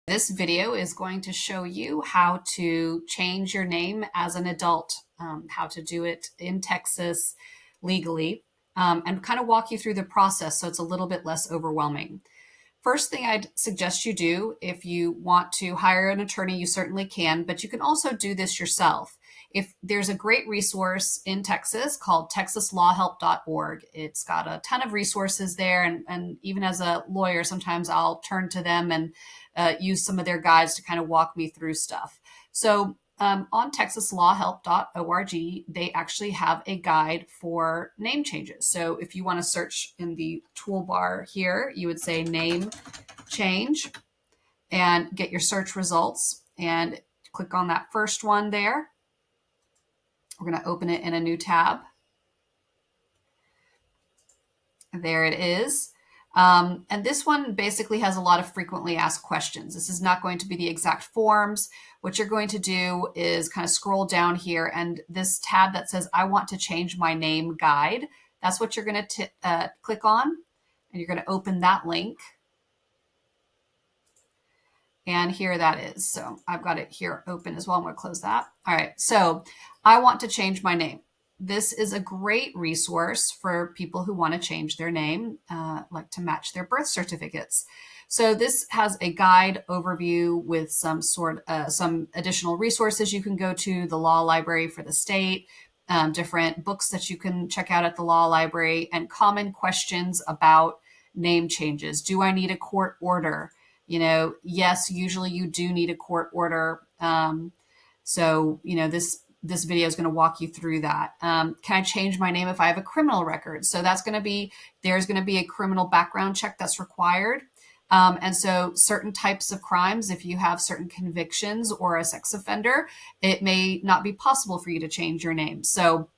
This video is going to show you how to change your name as an adult, how to do it in Texas legally, and kind of walk you through the process so it's a little bit less overwhelming. First thing I'd suggest you do, if you want to hire an attorney, you certainly can, but you can also do this yourself. If there's a great resource in Texas called texaslawhelp.org. It's got a ton of resources there, and even as a lawyer, sometimes I'll turn to them and use some of their guides to kind of walk me through stuff. So on texaslawhelp.org, they actually have a guide for name changes. So if you want to search in the toolbar here, you would say name change and get your search results and click on that first one there. We're going to open it in a new tab. There it is. And this one basically has a lot of frequently asked questions. This is not going to be the exact forms. What you're going to do is kind of scroll down here, and this tab that says, I want to change my name guide, that's what you're going to click on, and you're going to open that link. And here that is. So I've got it here open as well. I'm going to close that. All right. So I want to change my name. This is a great resource for people who want to change their name, like to match their birth certificates. So this has a guide overview with some additional resources you can go to, the law library for the state, different books that you can check out at the law library, and common questions about name changes. Do I need a court order? Yes, usually you do need a court order. This video is going to walk you through that. Can I change my name if I have a criminal record? So there's going to be a criminal background check that's required. And so certain types of crimes, if you have certain convictions or a sex offender, it may not be possible for you to change your name. So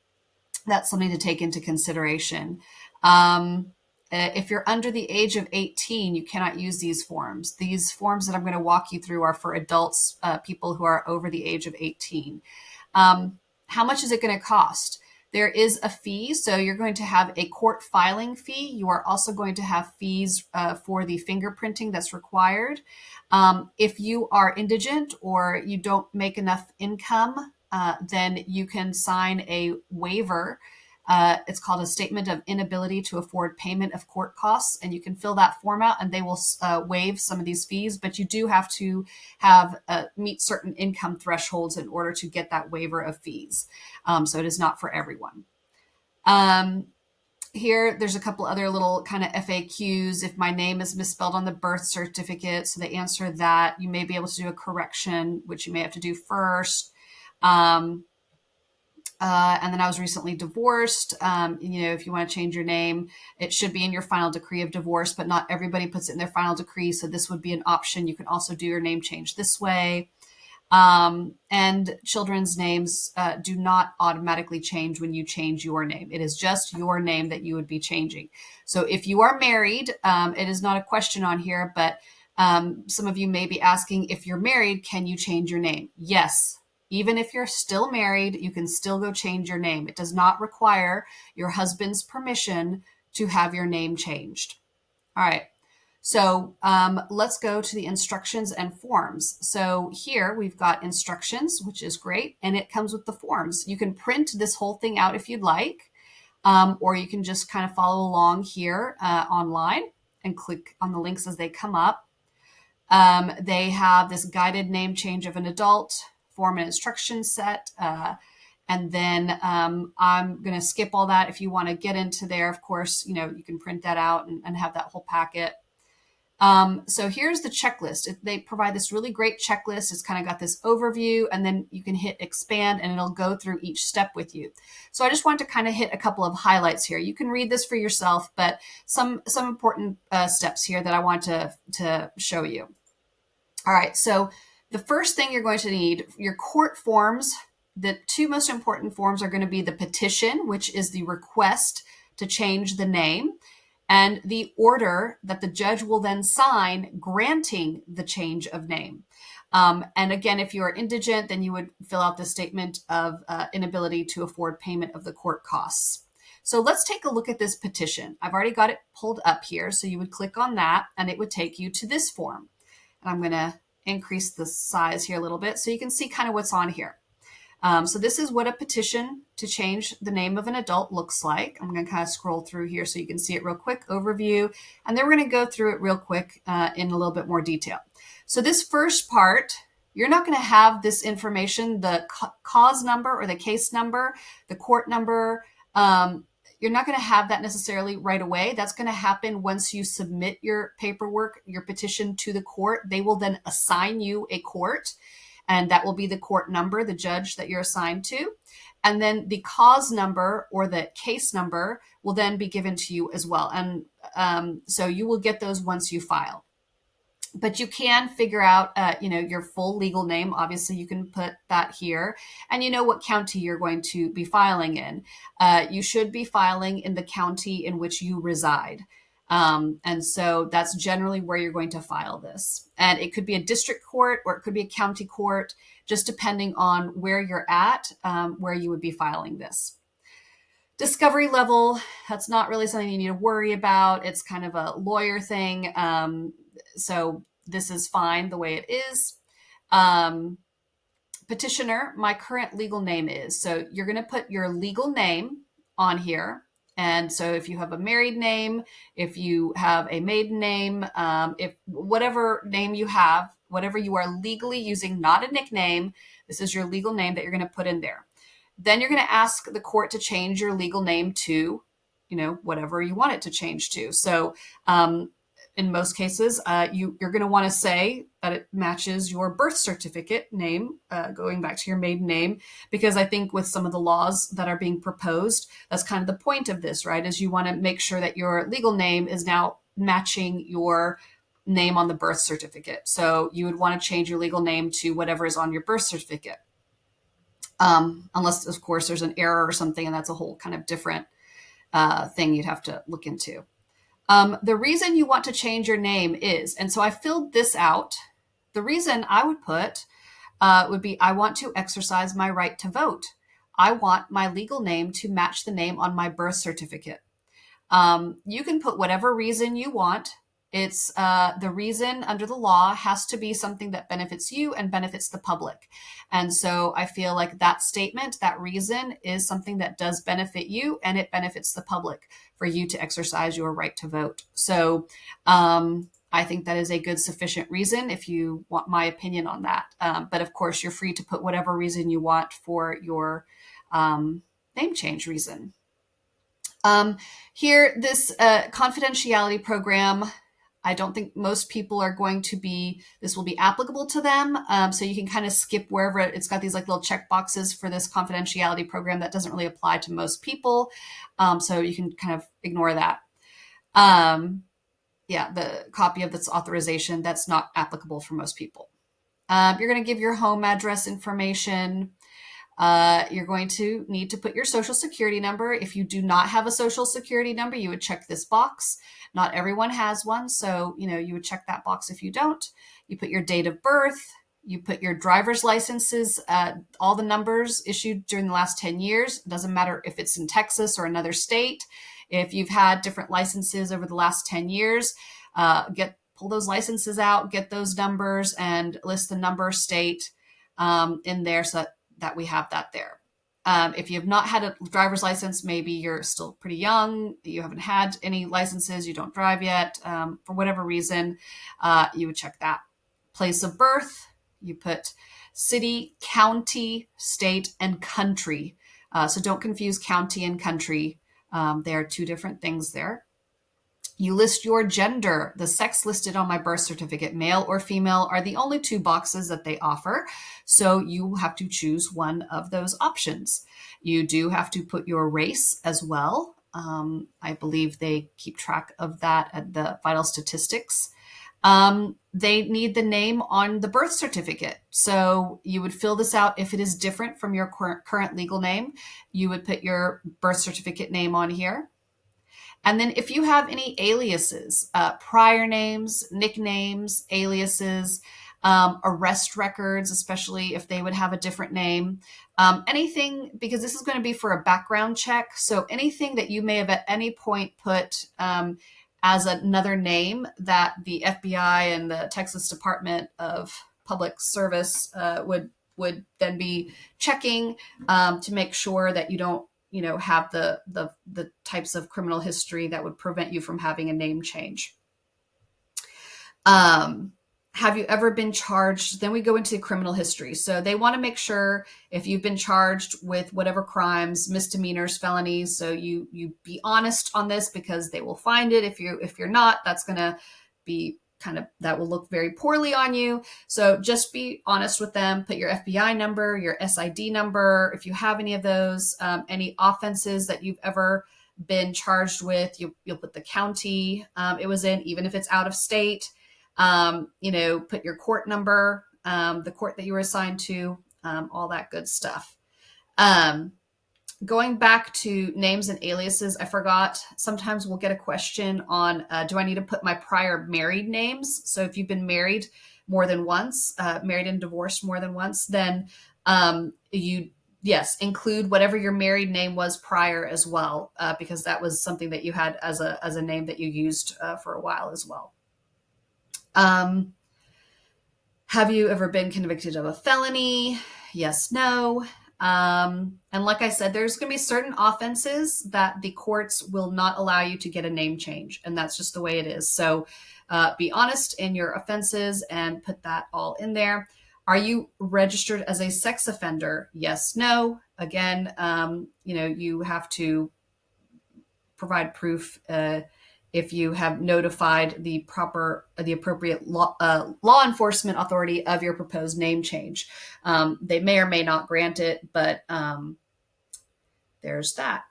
that's something to take into consideration. If you're under the age of 18, you cannot use these forms. These forms that I'm going to walk you through are for adults, people who are over the age of 18. How much is it going to cost? There is a fee. So you're going to have a court filing fee. You are also going to have fees for the fingerprinting that's required. If you are indigent or you don't make enough income, then you can sign a waiver. It's called a statement of inability to afford payment of court costs, and you can fill that form out and they will waive some of these fees, but you do have to meet certain income thresholds in order to get that waiver of fees. So it is not for everyone. Here, there's a couple other little kind of FAQs. If my name is misspelled on the birth certificate, so they answer that. You may be able to do a correction, which you may have to do first. And then I was recently divorced. If you want to change your name, it should be in your final decree of divorce, but not everybody puts it in their final decree. So this would be an option. You can also do your name change this way. And children's names do not automatically change when you change your name. It is just your name that you would be changing. So if you are married, it is not a question on here, but some of you may be asking, if you're married, can you change your name? Yes. Even if you're still married, you can still go change your name. It does not require your husband's permission to have your name changed. All right. So let's go to the instructions and forms. So here we've got instructions, which is great, and it comes with the forms. You can print this whole thing out if you'd like, or you can just kind of follow along here online and click on the links as they come up. They have this guided name change of an adult, form and instruction set. And then I'm going to skip all that. If you want to get into there, of course, you can print that out and have that whole packet. So here's the checklist. They provide this really great checklist. It's kind of got this overview, and then you can hit expand and it'll go through each step with you. So I just want to kind of hit a couple of highlights here. You can read this for yourself, but some important steps here that I want to show you. All right. So the first thing you're going to need, your court forms. The two most important forms are going to be the petition, which is the request to change the name, and the order that the judge will then sign granting the change of name. And again, if you are indigent, then you would fill out the statement of inability to afford payment of the court costs. So let's take a look at this petition. I've already got it pulled up here. So you would click on that and it would take you to this form. And I'm going to increase the size here a little bit so you can see kind of what's on here. So this is what a petition to change the name of an adult looks like. I'm going to kind of scroll through here so you can see it real quick, overview, and then we're going to go through it real quick in a little bit more detail. So this first part, you're not going to have this information, the cause number or the case number, the court number. You're not going to have that necessarily right away. That's going to happen once you submit your paperwork, your petition to the court. They will then assign you a court, and that will be the court number, the judge that you're assigned to. And then the cause number or the case number will then be given to you as well. And so you will get those once you file. But you can figure out, your full legal name. Obviously, you can put that here. And you know what county you're going to be filing in. You should be filing in the county in which you reside. And so that's generally where you're going to file this. And it could be a district court or it could be a county court, just depending on where you're at, where you would be filing this. Discovery level, that's not really something you need to worry about. It's kind of a lawyer thing. So this is fine the way it is. Petitioner, my current legal name is. So you're going to put your legal name on here. And so if you have a married name, if you have a maiden name, if whatever name you have, whatever you are legally using, not a nickname, this is your legal name that you're going to put in there. Then you're going to ask the court to change your legal name to, whatever you want it to change to. So in most cases, you're going to want to say that it matches your birth certificate name, going back to your maiden name, because I think with some of the laws that are being proposed, that's kind of the point of this, right? Is you want to make sure that your legal name is now matching your name on the birth certificate. So you would want to change your legal name to whatever is on your birth certificate. Unless, of course, there's an error or something, and that's a whole kind of different thing you'd have to look into. The reason you want to change your name is, and so I filled this out. The reason I would put would be, I want to exercise my right to vote. I want my legal name to match the name on my birth certificate. You can put whatever reason you want. It's the reason under the law has to be something that benefits you and benefits the public. And so I feel like that statement, that reason is something that does benefit you and it benefits the public for you to exercise your right to vote. So I think that is a good sufficient reason if you want my opinion on that. But of course, you're free to put whatever reason you want for your name change reason. Here, this confidentiality program, I don't think most people are going to be, this will be applicable to them. So you can kind of skip wherever it's got these like little check boxes for this confidentiality program that doesn't really apply to most people. So you can kind of ignore that. The copy of this authorization, that's not applicable for most people. You're going to give your home address information. You're going to need to put your social security number. If you do not have a social security number, you would check this box. Not everyone has one, so you would check that box if you don't. You put your date of birth. You put your driver's licenses, all the numbers issued during the last 10 years. It doesn't matter if it's in Texas or another state. If you've had different licenses over the last 10 years, pull those licenses out, get those numbers, and list the number, state in there so that we have that there. If you have not had a driver's license, maybe you're still pretty young, you haven't had any licenses, you don't drive yet, for whatever reason, you would check that. Place of birth, you put city, county, state, and country. So don't confuse county and country. They are two different things there. You list your gender. The sex listed on my birth certificate, male or female, are the only two boxes that they offer. So you have to choose one of those options. You do have to put your race as well. I believe they keep track of that at the vital statistics. They need the name on the birth certificate. So you would fill this out if it is different from your current legal name. You would put your birth certificate name on here. And then if you have any aliases, prior names, nicknames, aliases, arrest records, especially if they would have a different name, anything, because this is going to be for a background check. So anything that you may have at any point put as another name that the FBI and the Texas Department of public service would then be checking to make sure that you don't, have the types of criminal history that would prevent you from having a name change. Have you ever been charged? Then we go into criminal history. So they want to make sure if you've been charged with whatever crimes, misdemeanors, felonies. So you be honest on this, because they will find it. If you're not, that's going to be that will look very poorly on you. So just be honest with them. Put your FBI number, your SID number, if you have any of those, any offenses that you've ever been charged with, you'll put the county it was in, even if it's out of state. Put your court number, the court that you were assigned to, all that good stuff. Going back to names and aliases, I forgot, sometimes we'll get a question on, do I need to put my prior married names? So if you've been married more than once, married and divorced more than once, then include whatever your married name was prior as well, because that was something that you had as a name that you used for a while as well. Have you ever been convicted of a felony? Yes, no. And like I said, there's going to be certain offenses that the courts will not allow you to get a name change. And that's just the way it is. So be honest in your offenses and put that all in there. Are you registered as a sex offender? Yes, no. Again, you have to provide proof if you have notified the appropriate law enforcement authority of your proposed name change. They may or may not grant it, but there's that.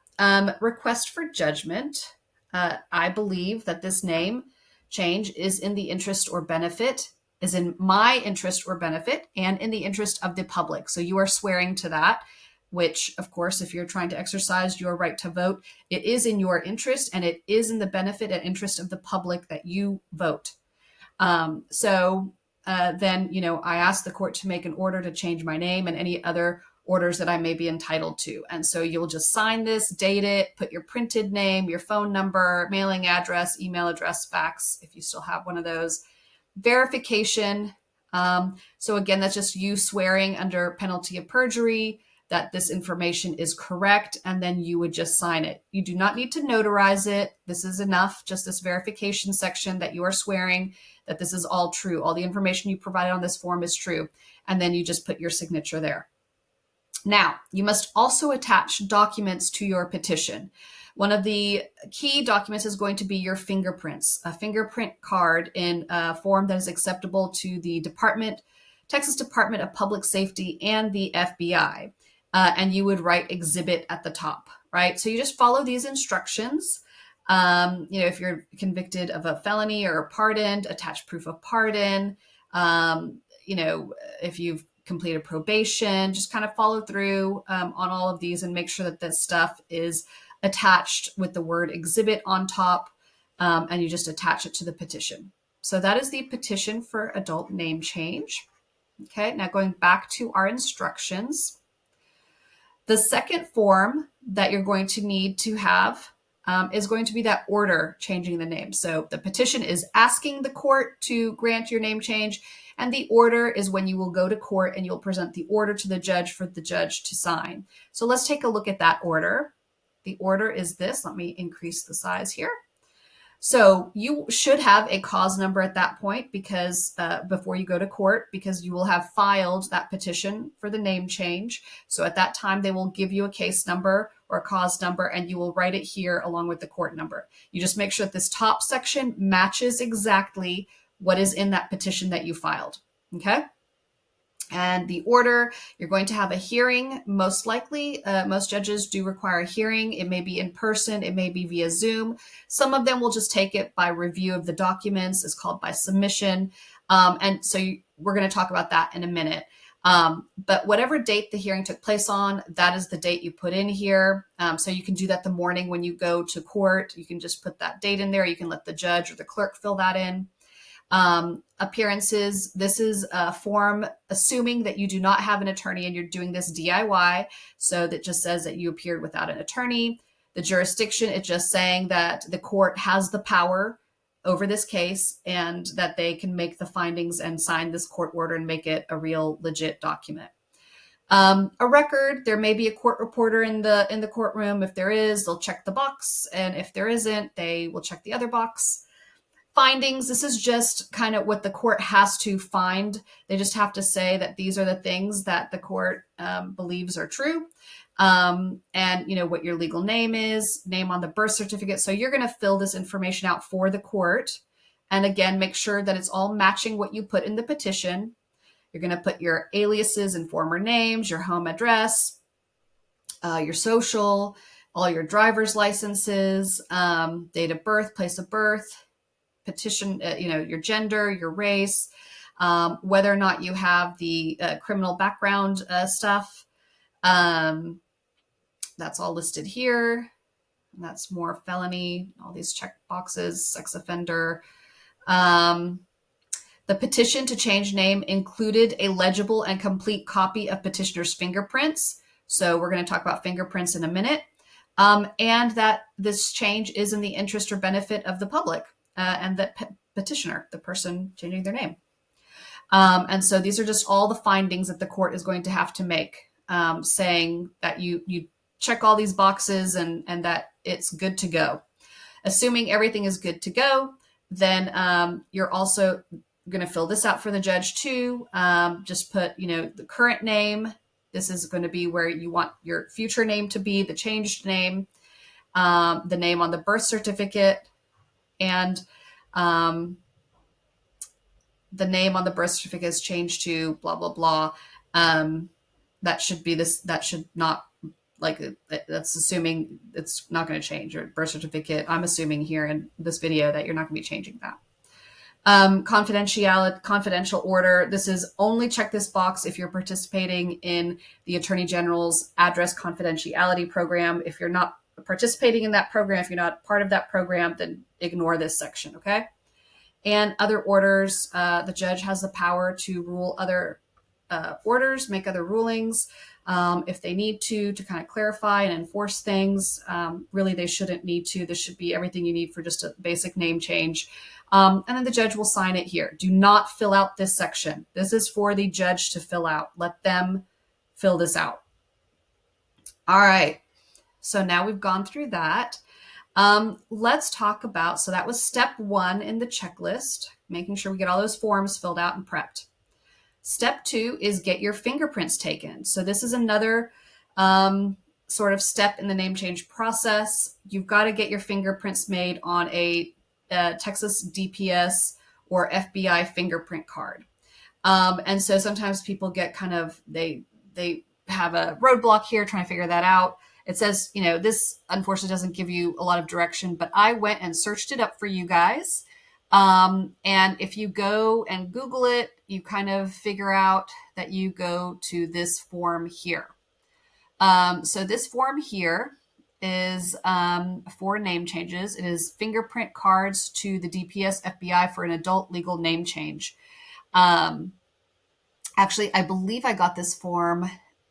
Request for judgment. I believe that this name change is in the interest or benefit, is in my interest or benefit, and in the interest of the public. So you are swearing to that, which, of course, if you're trying to exercise your right to vote, it is in your interest, and it is in the benefit and interest of the public that you vote. Then, I ask the court to make an order to change my name and any other orders that I may be entitled to. And so you'll just sign this, date it, put your printed name, your phone number, mailing address, email address, fax, if you still have one of those. Verification. So again, that's just you swearing under penalty of perjury that this information is correct, and then you would just sign it. You do not need to notarize it. This is enough, just this verification section that you are swearing that this is all true. All the information you provided on this form is true, and then you just put your signature there. Now, you must also attach documents to your petition. One of the key documents is going to be your fingerprints, a fingerprint card in a form that is acceptable to the Texas Department of Public Safety and the FBI. And you would write exhibit at the top, right? So you just follow these instructions. If you're convicted of a felony or pardoned, attach proof of pardon. If you've completed probation, just kind of follow through on all of these and make sure that this stuff is attached with the word exhibit on top, and you just attach it to the petition. So that is the petition for adult name change. Okay, now going back to our instructions. The second form that you're going to need to have is going to be that order changing the name. So the petition is asking the court to grant your name change, and the order is when you will go to court and you'll present the order to the judge for the judge to sign. So let's take a look at that order. The order is this. Let me increase the size here. So you should have a cause number at that point, because before you go to court, because you will have filed that petition for the name change. So at that time, they will give you a case number or a cause number, and you will write it here along with the court number. You just make sure that this top section matches exactly what is in that petition that you filed. Okay. And the order, you're going to have a hearing, most likely. Most judges do require a hearing. It may be in person. It may be via Zoom. Some of them will just take it by review of the documents. It's called by submission. And so we're going to talk about that in a minute. But whatever date the hearing took place on, that is the date you put in here. So you can do that the morning when you go to court. You can just put that date in there. You can let the judge or the clerk fill that in. Appearances. This is a form assuming that you do not have an attorney and you're doing this DIY. So that just says that you appeared without an attorney. The jurisdiction, it's just saying that the court has the power over this case, and that they can make the findings and sign this court order and make it a real legit document. A record, there may be a court reporter in the courtroom. If there is, they'll check the box, and if there isn't, they will check the other box. Findings, this is just kind of what the court has to find. They just have to say that these are the things that the court believes are true. And what your legal name is, name on the birth certificate. So you're going to fill this information out for the court. And again, make sure that it's all matching what you put in the petition. You're going to put your aliases and former names, your home address, your social, all your driver's licenses, date of birth, place of birth, petition, your gender, your race, whether or not you have the criminal background stuff. That's all listed here. And that's more felony, all these check boxes, sex offender. The petition to change name included a legible and complete copy of petitioner's fingerprints. So we're going to talk about fingerprints in a minute. And that this change is in the interest or benefit of the public and the petitioner, the person changing their name. And so these are just all the findings that the court is going to have to make, saying that you check all these boxes and that it's good to go. Assuming everything is good to go, then you're also going to fill this out for the judge too. Just put, the current name. This is going to be where you want your future name to be, the changed name, the name on the birth certificate, and the name on the birth certificate is changed to blah, blah, blah. That should be this, that should not, that's assuming it's not going to change your birth certificate. I'm assuming here in this video that you're not going to be changing that. Confidential order. This is only check this box if you're participating in the Attorney General's address confidentiality program. If you're not participating in that program, if you're not part of that program, then ignore this section, okay? And other orders, the judge has the power to rule other orders, make other rulings if they need to kind of clarify and enforce things. Really, they shouldn't need to. This should be everything you need for just a basic name change. And then the judge will sign it here. Do not fill out this section. This is for the judge to fill out. Let them fill this out. All right. So now we've gone through that. Let's talk about, so that was step 1 in the checklist, making sure we get all those forms filled out and prepped. Step 2 is get your fingerprints taken. So this is another sort of step in the name change process. You've got to get your fingerprints made on a Texas DPS or FBI fingerprint card. And so sometimes people get kind of, they have a roadblock here trying to figure that out. It says, this unfortunately doesn't give you a lot of direction, but I went and searched it up for you guys. And if you go and Google it, you kind of figure out that you go to this form here. So this form here is for name changes. It is fingerprint cards to the DPS FBI for an adult legal name change. Actually, I believe I got this form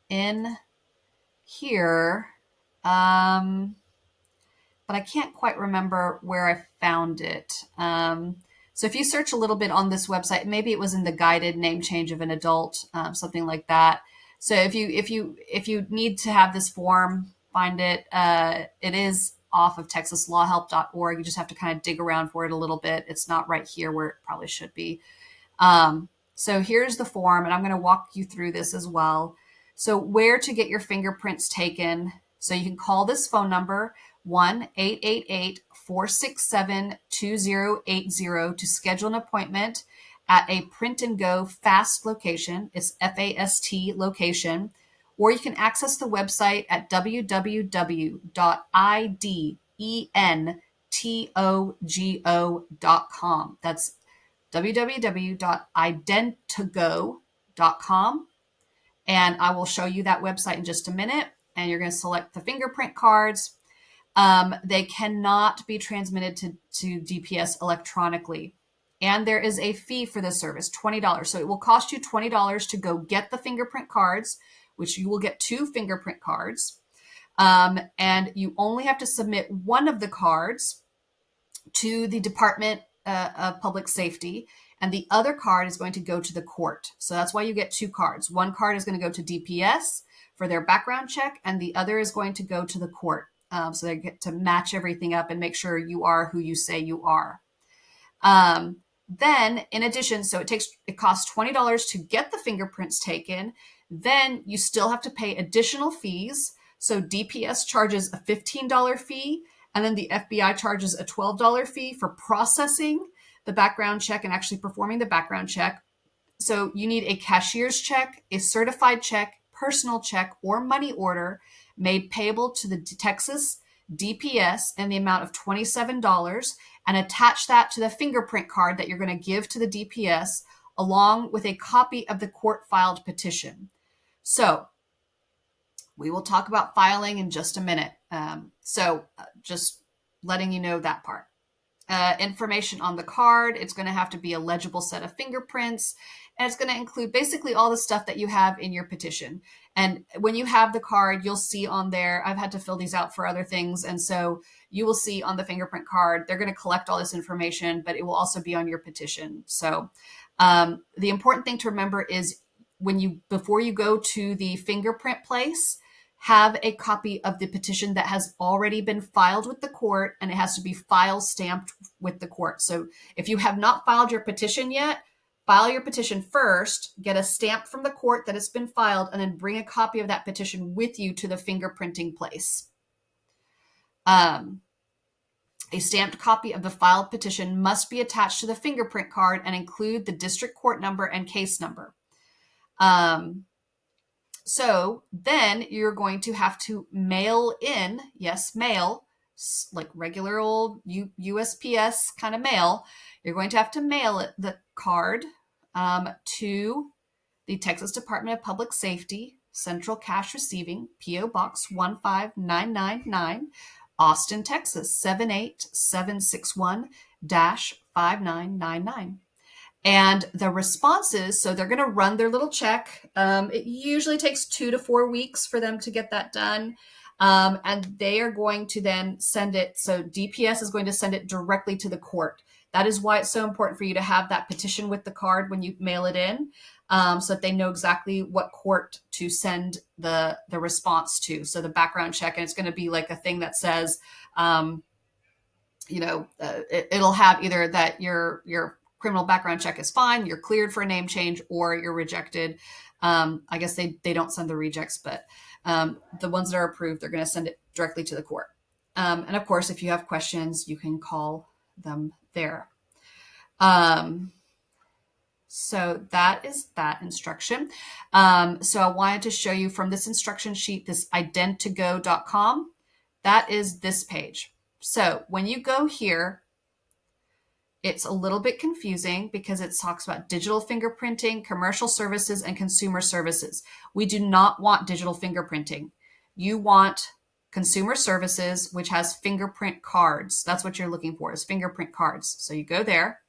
in here, but I can't quite remember where I found it. So if you search a little bit on this website, maybe it was in the guided name change of an adult, something like that. So if you need to have this form, find it. It is off of texaslawhelp.org. You just have to kind of dig around for it a little bit. It's not right here where it probably should be. So here's the form, and I'm going to walk you through this as well. So where to get your fingerprints taken. So you can call this phone number, 1-888-467-2080 to schedule an appointment at a print and go fast location. It's FAST location. Or you can access the website at www.identtogo.com. That's www.identtogo.com. And I will show you that website in just a minute. And you're going to select the fingerprint cards. They cannot be transmitted to DPS electronically. And there is a fee for this service, $20. So it will cost you $20 to go get the fingerprint cards, which you will get 2 fingerprint cards. And you only have to submit one of the cards to the department of Public Safety, and the other card is going to go to the court. So that's why you get two cards. One card is going to go to DPS for their background check, and the other is going to go to the court. So they get to match everything up and make sure you are who you say you are. Then, in addition, so it costs $20 to get the fingerprints taken. Then you still have to pay additional fees. So DPS charges a $15 fee, and then the FBI charges a $12 fee for processing the background check and actually performing the background check. So you need a cashier's check, a certified check, personal check, or money order made payable to the Texas DPS in the amount of $27, and attach that to the fingerprint card that you're going to give to the DPS, along with a copy of the court-filed petition. So we will talk about filing in just a minute. Just letting you know that part. Information on the card, it's going to have to be a legible set of fingerprints, and it's going to include basically all the stuff that you have in your petition. And when you have the card, you'll see on there, I've had to fill these out for other things, and so you will see on the fingerprint card, they're going to collect all this information, but it will also be on your petition. So the important thing to remember is before you go to the fingerprint place, have a copy of the petition that has already been filed with the court, and it has to be file stamped with the court. So if you have not filed your petition yet, file your petition first, get a stamp from the court that it's been filed, and then bring a copy of that petition with you to the fingerprinting place. A stamped copy of the filed petition must be attached to the fingerprint card and include the district court number and case number. So then you're going to have to mail in, mail, like regular old USPS kind of mail. You're going to have to mail the card to the Texas Department of Public Safety, Central Cash Receiving, P.O. Box 15999, Austin, Texas 78761-5999. And the responses, so they're going to run their little check. It usually takes 2 to 4 weeks for them to get that done. And they are going to then send it. So DPS is going to send it directly to the court. That is why it's so important for you to have that petition with the card when you mail it in, so that they know exactly what court to send the response to. So the background check, and it's going to be like a thing that says, it'll have either that your criminal background check is fine, you're cleared for a name change, or you're rejected. I guess they don't send the rejects, but the ones that are approved, they're going to send it directly to the court. And of course, if you have questions, you can call them there. So that is that instruction. So I wanted to show you from this instruction sheet, this ident2go.com. That is this page. So when you go here, it's a little bit confusing because it talks about digital fingerprinting, commercial services, and consumer services. We do not want digital fingerprinting. You want consumer services, which has fingerprint cards. That's what you're looking for, is fingerprint cards. So you go there.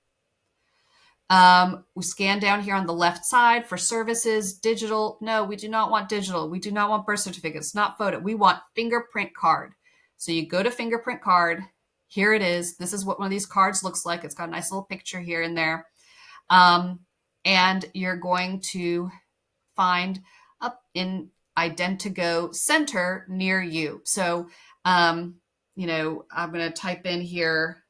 We scan down here on the left side for services, digital. No, we do not want digital. We do not want birth certificates, not photo. We want fingerprint card. So you go to fingerprint card. Here it is. This is what one of these cards looks like. It's got a nice little picture here and there. And you're going to find up in ident2go center near you. So, I'm going to type in here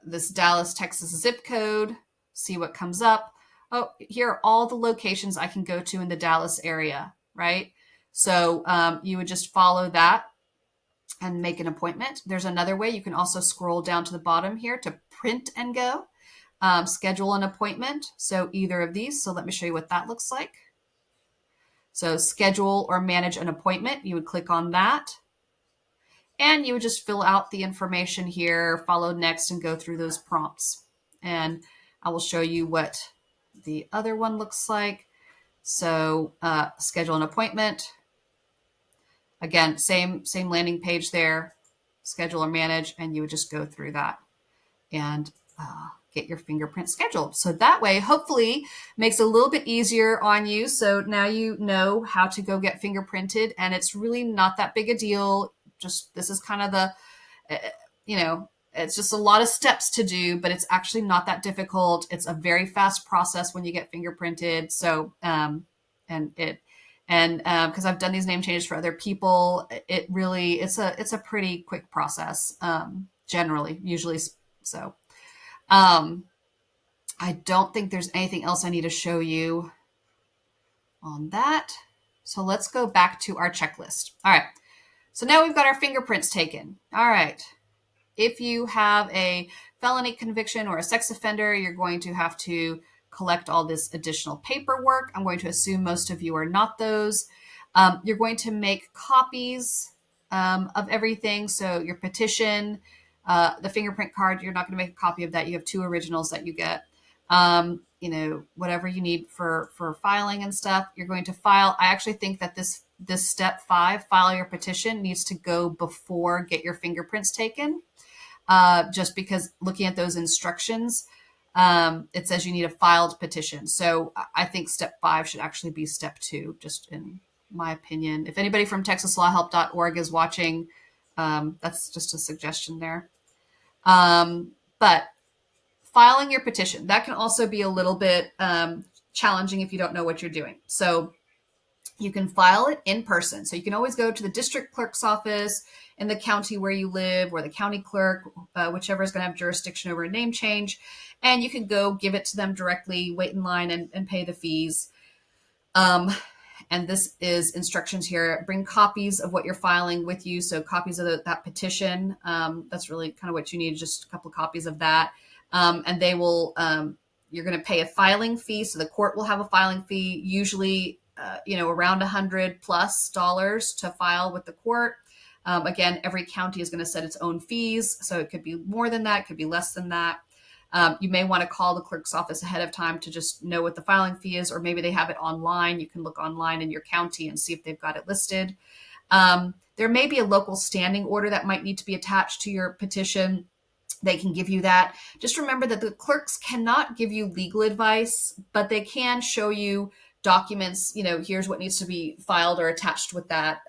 this Dallas, Texas zip code, see what comes up. Oh, here are all the locations I can go to in the Dallas area, right? So you would just follow that and make an appointment. There's another way. You can also scroll down to the bottom here to print and go, schedule an appointment. So either of these. So let me show you what that looks like. So schedule or manage an appointment. You would click on that. And you would just fill out the information here, follow next, and go through those prompts. And I will show you what the other one looks like. So schedule an appointment. Again, same landing page there, schedule or manage, and you would just go through that and get your fingerprint scheduled. So that way, hopefully, makes it a little bit easier on you. So now you know how to go get fingerprinted, and it's really not that big a deal. Just this is kind of the, it's just a lot of steps to do, but it's actually not that difficult. It's a very fast process when you get fingerprinted. So, and it, and because I've done these name changes for other people, it really it's a pretty quick process. Generally, usually, so. Um, I don't think there's anything else I need to show you on that. So let's go back to our checklist. All right. So now we've got our fingerprints taken. All right. If you have a felony conviction or a sex offender, you're going to have to collect all this additional paperwork. I'm going to assume most of you are not those. You're going to make copies of everything. So your petition, the fingerprint card, you're not going to make a copy of that. You have 2 originals that you get. Whatever you need for filing and stuff, you're going to file. I actually think that this step 5, file your petition, needs to go before get your fingerprints taken. Just because looking at those instructions, it says you need a filed petition. So I think step 5 should actually be step 2, just in my opinion. If anybody from texaslawhelp.org is watching, that's just a suggestion there. But filing your petition, that can also be a little bit challenging if you don't know what you're doing. So you can file it in person. So you can always go to the district clerk's office in the county where you live, or the county clerk, whichever is going to have jurisdiction over a name change. And you can go give it to them directly, wait in line and pay the fees. And this is instructions here. Bring copies of what you're filing with you. So copies of that petition. That's really kind of what you need, just a couple of copies of that. And they will, you're going to pay a filing fee. So the court will have a filing fee, usually, around $100+ to file with the court. Again, every county is going to set its own fees. So it could be more than that, could be less than that. You may want to call the clerk's office ahead of time to just know what the filing fee is, or maybe they have it online. You can look online in your county and see if they've got it listed. There may be a local standing order that might need to be attached to your petition. They can give you that. Just remember that the clerks cannot give you legal advice, but they can show you documents. Here's what needs to be filed or attached with that.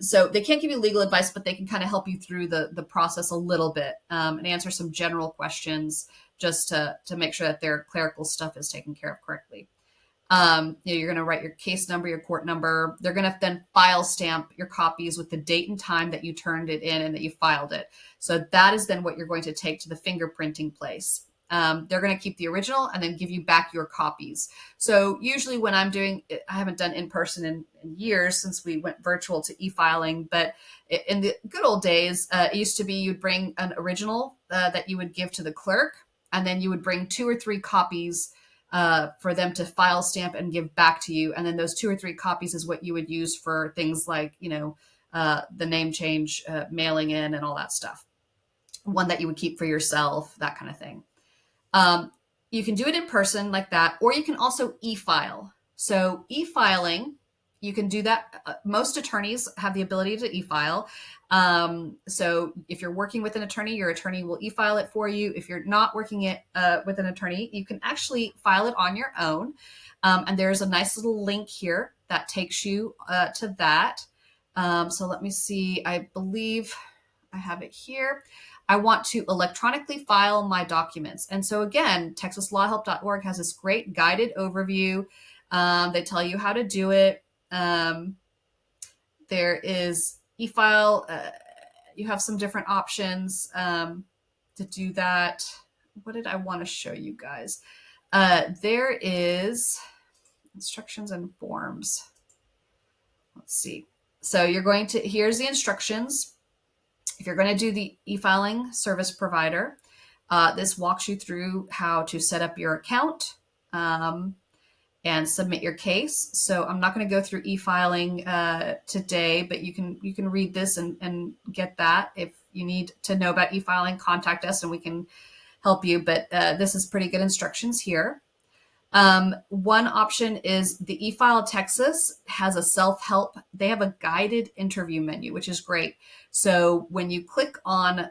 So they can't give you legal advice, but they can kind of help you through the process a little bit, and answer some general questions just to make sure that their clerical stuff is taken care of correctly. You're going to write your case number, your court number. They're going to then file stamp your copies with the date and time that you turned it in and that you filed it. So that is then what you're going to take to the fingerprinting place. They're going to keep the original and then give you back your copies. So usually when I'm doing it, I haven't done in person in years since we went virtual to e-filing, but in the good old days, it used to be you'd bring an original that you would give to the clerk, and then you would bring 2 or 3 copies for them to file stamp and give back to you. And then those 2 or 3 copies is what you would use for things like, the name change, mailing in and all that stuff. One that you would keep for yourself, that kind of thing. You can do it in person like that, or you can also e-file. So e-filing, you can do that. Most attorneys have the ability to e-file. So if you're working with an attorney, your attorney will e-file it for you. If you're not working with an attorney, you can actually file it on your own. And there's a nice little link here that takes you to that. So let me see. I believe I have it here. I want to electronically file my documents. And so again, texaslawhelp.org has this great guided overview. They tell you how to do it. There is e-file. You have some different options to do that. What did I want to show you guys? There is instructions and forms. Let's see. So here's the instructions. If you're going to do the e-filing service provider, this walks you through how to set up your account and submit your case. So I'm not going to go through e-filing today, but you can read this and get that. If you need to know about e-filing, contact us and we can help you. But this is pretty good instructions here. One option is the eFile Texas has a self-help. They have a guided interview menu, which is great. So when you click on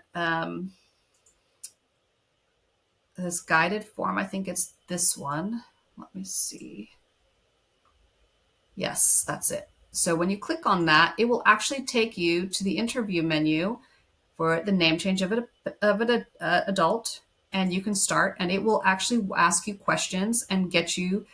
this guided form, I think it's this one. Let me see. Yes, that's it. So when you click on that, it will actually take you to the interview menu. for the name change of an adult, and you can start, and it will actually ask you questions and get you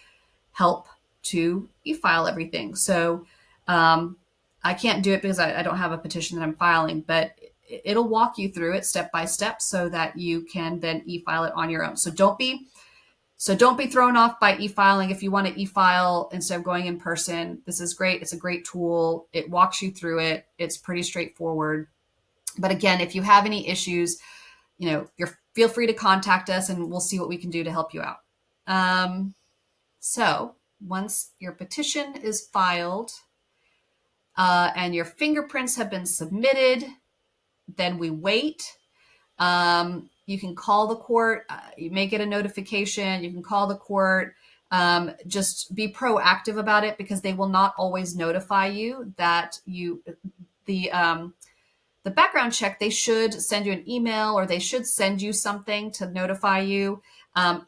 help to e-file everything. So I can't do it because I don't have a petition that I'm filing, but it'll walk you through it step by step so that you can then e-file it on your own. So don't be thrown off by e-filing. If you want to e-file instead of going in person, this is great. It's a great tool. It walks you through it. It's pretty straightforward. But again, if you have any issues, feel free to contact us and we'll see what we can do to help you out. So once your petition is filed and your fingerprints have been submitted, then we wait. You can call the court. You may get a notification. You can call the court. Just be proactive about it because they will not always notify you that the background check, they should send you an email or they should send you something to notify you.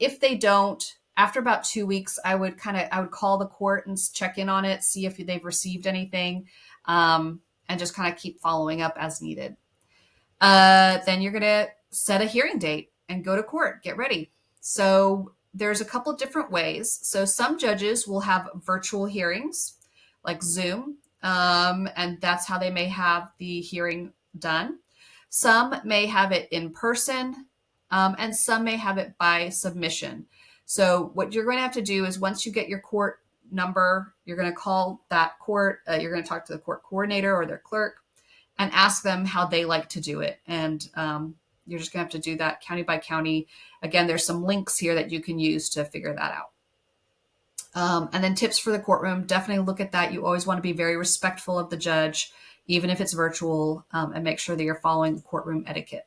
If they don't, after about 2 weeks, I would call the court and check in on it, see if they've received anything, and just kind of keep following up as needed. Then you're going to set a hearing date and go to court, get ready. So there's a couple different ways. So some judges will have virtual hearings like Zoom, and that's how they may have the hearing done. Some may have it in person, and some may have it by submission. So what you're going to have to do is once you get your court number, you're going to call that court, you're going to talk to the court coordinator or their clerk and ask them how they like to do it. And you're just going to have to do that county by county. Again, there's some links here that you can use to figure that out. And then tips for the courtroom, definitely look at that. You always want to be very respectful of the judge, even if it's virtual, and make sure that you're following courtroom etiquette.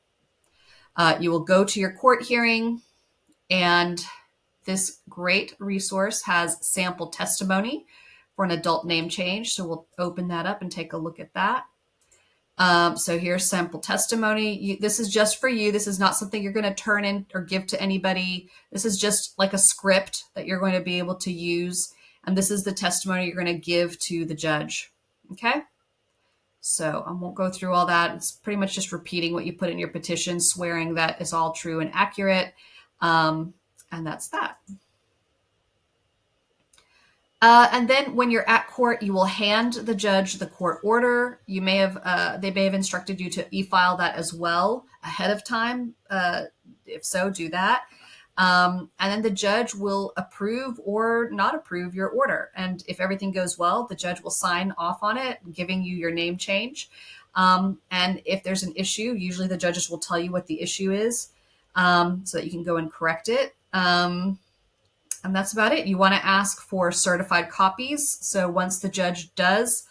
You will go to your court hearing, and this great resource has sample testimony for an adult name change. So we'll open that up and take a look at that. So here's sample testimony. This is just for you. This is not something you're going to turn in or give to anybody. This is just like a script that you're going to be able to use. And this is the testimony you're going to give to the judge. Okay. So I won't go through all that. It's pretty much just repeating what you put in your petition, swearing that it's all true and accurate. And that's that. And then when you're at court, you will hand the judge the court order. They may have instructed you to e-file that as well ahead of time. If so, do that. And then the judge will approve or not approve your order. And if everything goes well, the judge will sign off on it, giving you your name change. And if there's an issue, usually the judges will tell you what the issue is, so that you can go and correct it. And that's about it. You want to ask for certified copies. So once the judge does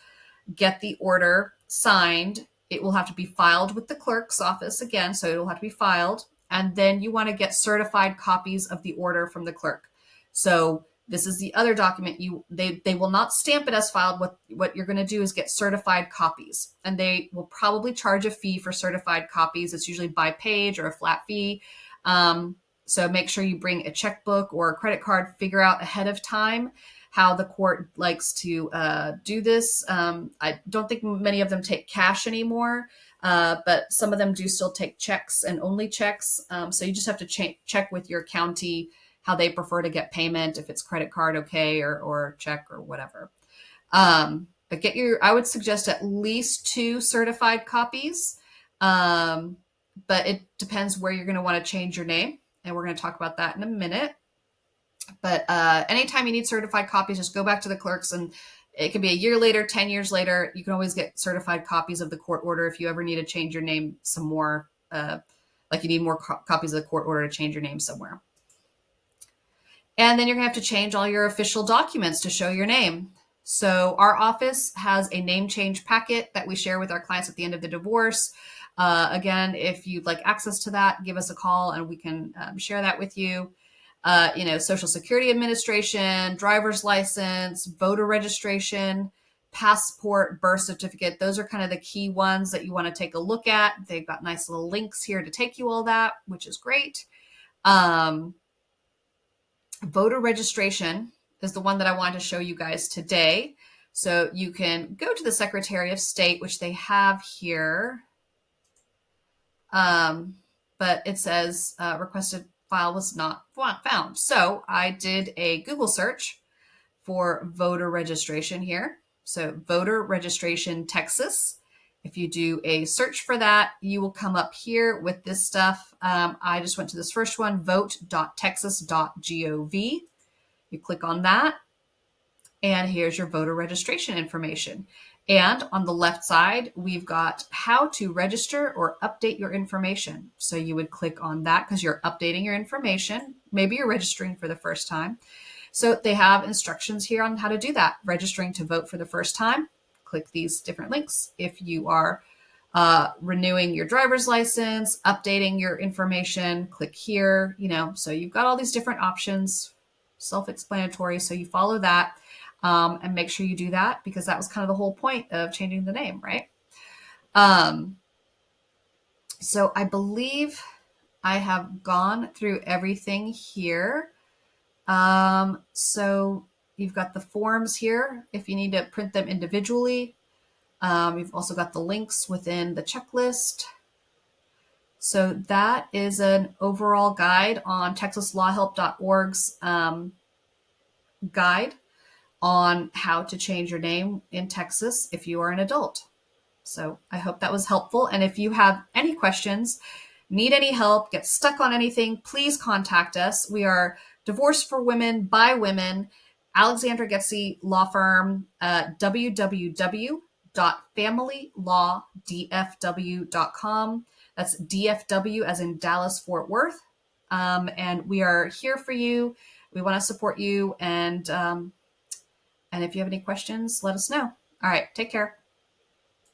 get the order signed, it will have to be filed with the clerk's office again. So it will have to be filed. And then you want to get certified copies of the order from the clerk. So this is the other document. They will not stamp it as filed. What you're going to do is get certified copies. And they will probably charge a fee for certified copies. It's usually by page or a flat fee. So make sure you bring a checkbook or a credit card, figure out ahead of time how the court likes to do this. I don't think many of them take cash anymore, but some of them do still take checks and only checks. So you just have to check with your county how they prefer to get payment, if it's credit card, okay, or check or whatever. But I would suggest at least 2 certified copies, but it depends where you're going to want to change your name. And we're going to talk about that in a minute. But anytime you need certified copies, just go back to the clerks, and it could be a year later, 10 years later. You can always get certified copies of the court order if you ever need to change your name some more, like you need more copies of the court order to change your name somewhere. And then you're going to have to change all your official documents to show your name. So our office has a name change packet that we share with our clients at the end of the divorce. Again, if you'd like access to that, give us a call and we can share that with you. Social Security Administration, driver's license, voter registration, passport, birth certificate. Those are kind of the key ones that you want to take a look at. They've got nice little links here to take you all that, which is great. Voter registration is the one that I wanted to show you guys today. So you can go to the Secretary of State, which they have here. but it says requested file was not found. So I did a Google search for voter registration here. So voter registration Texas. If you do a search for that, you will come up here with this stuff. I just went to this first one, vote.texas.gov. You click on that, and here's your voter registration information. And on the left side, we've got how to register or update your information. So you would click on that because you're updating your information. Maybe you're registering for the first time. So they have instructions here on how to do that. Registering to vote for the first time, click these different links. If you are renewing your driver's license, updating your information, click here, so you've got all these different options, self-explanatory. So you follow that and make sure you do that because that was kind of the whole point of changing the name, right? So I believe I have gone through everything here. So you've got the forms here if you need to print them individually. You've also got the links within the checklist. So that is an overall guide on texaslawhelp.org's guide on how to change your name in Texas if you are an adult. So I hope that was helpful. And if you have any questions, need any help, get stuck on anything, please contact us. We are Divorce for Women by Women, Alexandra Geczi Law Firm, www.familylawdfw.com. That's DFW as in Dallas Fort Worth. And we are here for you. We want to support you. And if you have any questions, let us know. All right, take care.